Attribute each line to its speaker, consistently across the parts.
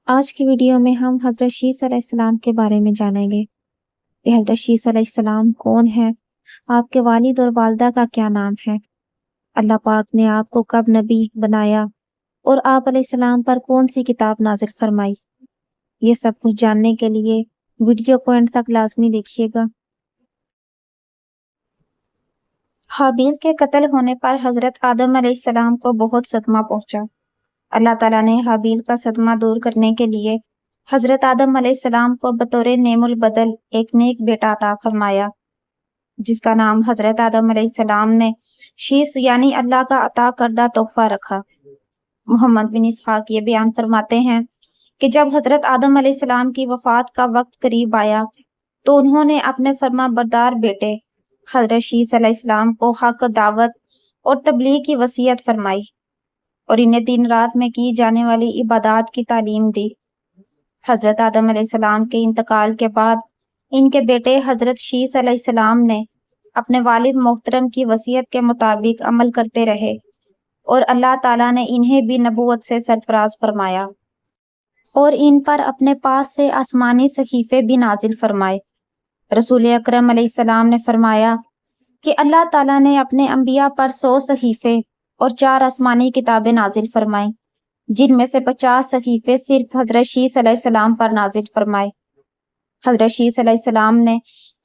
Speaker 1: آج کی ویڈیو میں ہم حضرت شیس علیہ السلام کے بارے میں جانیں گے کہ حضرت شیس علیہ السلام کون ہے، آپ کے والد اور والدہ کا کیا نام ہے، اللہ پاک نے آپ کو کب نبی بنایا اور آپ علیہ السلام پر کون سی کتاب نازل فرمائی۔ یہ سب کچھ جاننے کے لیے ویڈیو کو اینڈ تک لازمی دیکھیے گا۔ حابیل کے قتل ہونے پر حضرت آدم علیہ السلام کو بہت صدمہ پہنچا۔ اللہ تعالیٰ نے حابیل کا صدمہ دور کرنے کے لیے حضرت آدم علیہ السلام کو بطور نعم البدل ایک نیک بیٹا عطا فرمایا، جس کا نام حضرت آدم علیہ السلام نے شیس یعنی اللہ کا عطا کردہ تحفہ رکھا۔ محمد بن اسحاق یہ بیان فرماتے ہیں کہ جب حضرت آدم علیہ السلام کی وفات کا وقت قریب آیا تو انہوں نے اپنے فرما بردار بیٹے حضرت شیس علیہ السلام کو حق دعوت اور تبلیغ کی وصیت فرمائی اور انہیں دن رات میں کی جانے والی عبادات کی تعلیم دی۔ حضرت آدم علیہ السلام کے انتقال کے بعد ان کے بیٹے حضرت شیس علیہ السلام نے اپنے والد محترم کی وصیت کے مطابق عمل کرتے رہے اور اللہ تعالیٰ نے انہیں بھی نبوت سے سرفراز فرمایا اور ان پر اپنے پاس سے آسمانی صحیفے بھی نازل فرمائے۔ رسول اکرم علیہ السلام نے فرمایا کہ اللہ تعالیٰ نے اپنے انبیاء پر 100 صحیفے اور 4 آسمانی کتابیں نازل فرمائیں، جن میں سے 50 صحیفے صرف حضرت شیس علیہ السلام پر نازل فرمائے۔ حضرت شیس علیہ السلام نے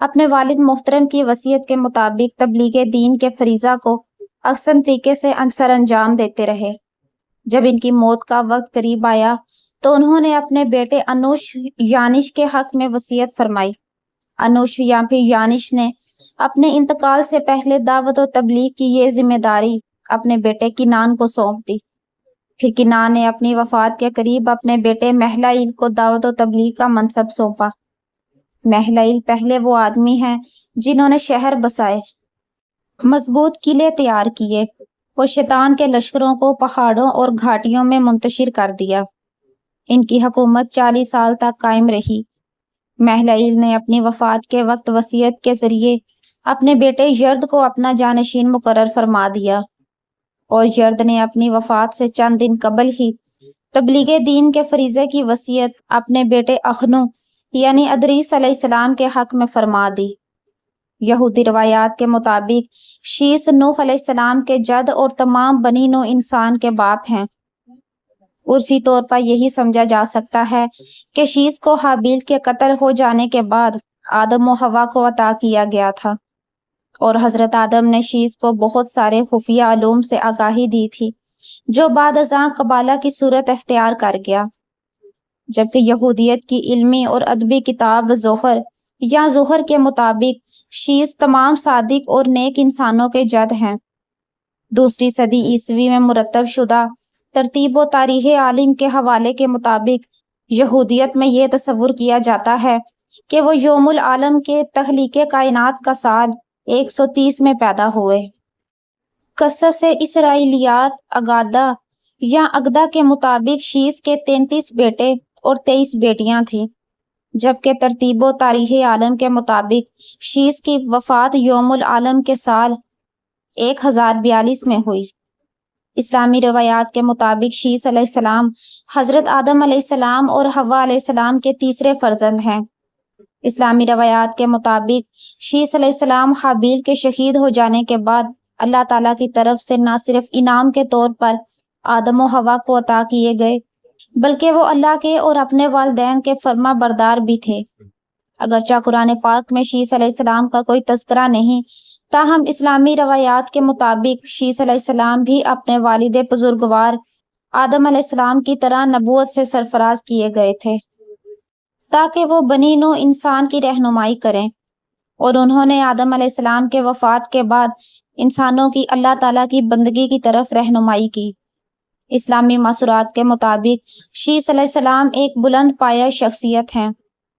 Speaker 1: اپنے والد محترم کی وصیت کے مطابق تبلیغ دین کے فریضہ کو احسن طریقے سے سر انجام دیتے رہے۔ جب ان کی موت کا وقت قریب آیا تو انہوں نے اپنے بیٹے انوش یانش کے حق میں وصیت فرمائی۔ انوش یا پھر یانش نے اپنے انتقال سے پہلے دعوت و تبلیغ کی یہ ذمہ داری اپنے بیٹے کنان کو سونپ دی۔ پھر کنان نے اپنی وفات کے قریب اپنے بیٹے مہلائیل کو دعوت و تبلیغ کا منصب سونپا۔ مہلائیل پہلے وہ آدمی ہیں جنہوں نے شہر بسائے، مضبوط قلعے تیار کیے اور شیطان کے لشکروں کو پہاڑوں اور گھاٹیوں میں منتشر کر دیا۔ ان کی حکومت 40 سال تک قائم رہی۔ مہلائیل نے اپنی وفات کے وقت وصیت کے ذریعے اپنے بیٹے یرد کو اپنا جانشین مقرر فرما دیا اور یرد نے اپنی وفات سے چند دن قبل ہی تبلیغ دین کے فریضے کی وصیت اپنے بیٹے اخنو یعنی ادریس علیہ السلام کے حق میں فرما دی۔ یہودی روایات کے مطابق شیس نوح علیہ السلام کے جد اور تمام بنی نوع انسان کے باپ ہیں۔ عرفی طور پر یہی سمجھا جا سکتا ہے کہ شیس کو حابیل کے قتل ہو جانے کے بعد آدم و حوا کو عطا کیا گیا تھا اور حضرت آدم نے شیس کو بہت سارے خفیہ علوم سے آگاہی دی تھی جو بعد ازاں قبالہ کی صورت اختیار کر گیا، جبکہ یہودیت کی علمی اور ادبی کتاب زہر یا زہر کے مطابق شیس تمام صادق اور نیک انسانوں کے جد ہیں۔ 2 صدی عیسوی میں مرتب شدہ ترتیب و تاریخ عالم کے حوالے کے مطابق یہودیت میں یہ تصور کیا جاتا ہے کہ وہ یوم العالم کے تخلیق کائنات کا سال 130 میں پیدا ہوئے۔ قصص اسرائیلیات اگادہ یا اگدہ کے مطابق شیس کے 33 بیٹے اور 23 بیٹیاں تھیں، جبکہ ترتیب و تاریخ عالم کے مطابق شیس کی وفات یوم العالم کے سال 1042 میں ہوئی۔ اسلامی روایات کے مطابق شیس علیہ السلام حضرت آدم علیہ السلام اور حوا علیہ السلام کے تیسرے فرزند ہیں۔ اسلامی روایات کے مطابق شیس علیہ السلام حابیل کے شہید ہو جانے کے بعد اللہ تعالیٰ کی طرف سے نہ صرف انعام کے طور پر آدم و حوا کو عطا کیے گئے بلکہ وہ اللہ کے اور اپنے والدین کے فرما بردار بھی تھے۔ اگرچہ قرآن پاک میں شیس علیہ السلام کا کوئی تذکرہ نہیں، تاہم اسلامی روایات کے مطابق شیس علیہ السلام بھی اپنے والد بزرگوار آدم علیہ السلام کی طرح نبوت سے سرفراز کیے گئے تھے تاکہ وہ بنی نوع انسان کی رہنمائی کریں، اور انہوں نے آدم علیہ السلام کے وفات کے بعد انسانوں کی اللہ تعالیٰ کی بندگی کی طرف رہنمائی کی۔ اسلامی مأثورات کے مطابق شیس علیہ السلام ایک بلند پایہ شخصیت ہیں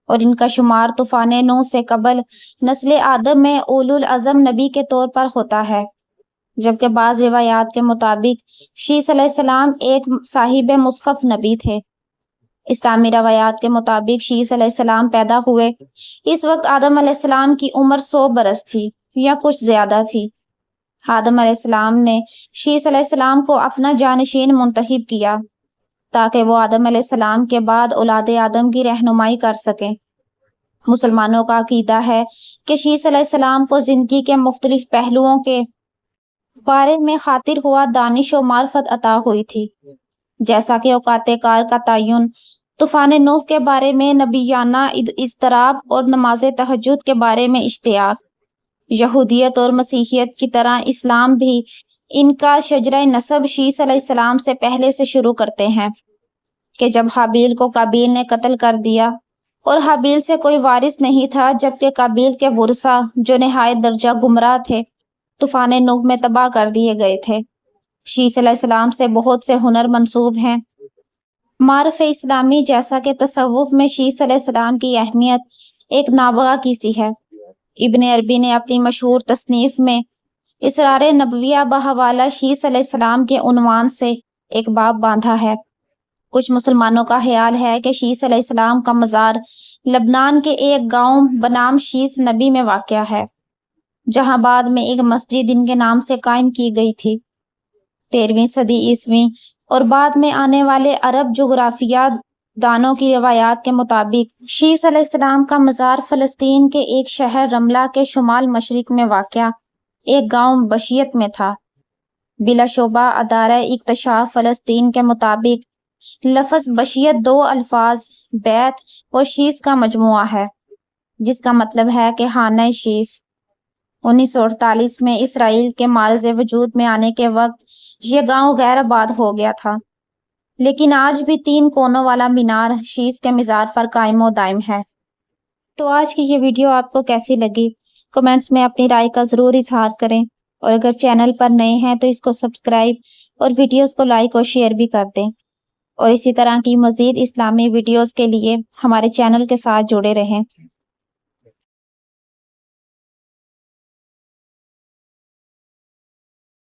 Speaker 1: اور ان کا شمار طوفان نوح سے قبل نسل آدم میں اولو العزم نبی کے طور پر ہوتا ہے، جبکہ بعض روایات کے مطابق شیس علیہ السلام ایک صاحب مصحف نبی تھے۔ اسلامی روایات کے مطابق شیس علیہ السلام پیدا ہوئے اس وقت آدم علیہ السلام کی عمر 100 برس تھی یا کچھ زیادہ تھی۔ آدم علیہ السلام نے شیس علیہ السلام کو اپنا جانشین منتخب کیا تاکہ وہ آدم علیہ السلام کے بعد اولاد آدم کی رہنمائی کر سکیں۔ مسلمانوں کا عقیدہ ہے کہ شیس علیہ السلام کو زندگی کے مختلف پہلوؤں کے بارے میں خاطر ہوا دانش و معرفت عطا ہوئی تھی، جیسا کہ اوقات کار کا تعین، طوفان نوح کے بارے میں نبیانہ اضطراب اور نماز تہجد کے بارے میں اشتیاق۔ یہودیت اور مسیحیت کی طرح اسلام بھی ان کا شجرہ نسب شیس علیہ السلام سے پہلے سے شروع کرتے ہیں کہ جب حابیل کو قابیل نے قتل کر دیا اور حابیل سے کوئی وارث نہیں تھا، جبکہ قابیل کے ورثاء جو نہایت درجہ گمراہ تھے طوفان نوح میں تباہ کر دیے گئے تھے۔ شیس علیہ السلام سے بہت سے ہنر منسوب ہیں۔ معرف اسلامی جیسا کہ تصوف میں شیس علیہ السلام کی اہمیت ایک نابغہ کی سی ہے۔ ابن عربی نے اپنی مشہور تصنیف میں اسرار نبویہ بحوالہ شیس علیہ السلام کے عنوان سے ایک باب باندھا ہے۔ کچھ مسلمانوں کا خیال ہے کہ شیس علیہ السلام کا مزار لبنان کے ایک گاؤں بنام شیس نبی میں واقع ہے، جہاں بعد میں ایک مسجد ان کے نام سے قائم کی گئی تھی۔ 13ویں صدی عیسوی اور بعد میں آنے والے عرب جغرافیہ دانوں کی روایات کے مطابق شیس علیہ السلام کا مزار فلسطین کے ایک شہر رملہ کے شمال مشرق میں واقع ایک گاؤں بشیت میں تھا۔ بلا شبہ ادارہ اکتشاف فلسطین کے مطابق لفظ بشیت دو الفاظ بیت و شیس کا مجموعہ ہے، جس کا مطلب ہے کہ خانہ شیس۔ 1948 میں اسرائیل کے معرض وجود میں آنے کے وقت یہ گاؤں غیر آباد ہو گیا تھا، لیکن آج بھی 3 کونوں والا مینار شیس کے مزار پر قائم و دائم ہے۔ تو آج کی یہ ویڈیو آپ کو کیسی لگی؟ کمنٹس میں اپنی رائے کا ضرور اظہار کریں، اور اگر چینل پر نئے ہیں تو اس کو سبسکرائب اور ویڈیوز کو لائک اور شیئر بھی کر دیں، اور اسی طرح کی مزید اسلامی ویڈیوز کے لیے ہمارے چینل کے ساتھ جڑے رہیں۔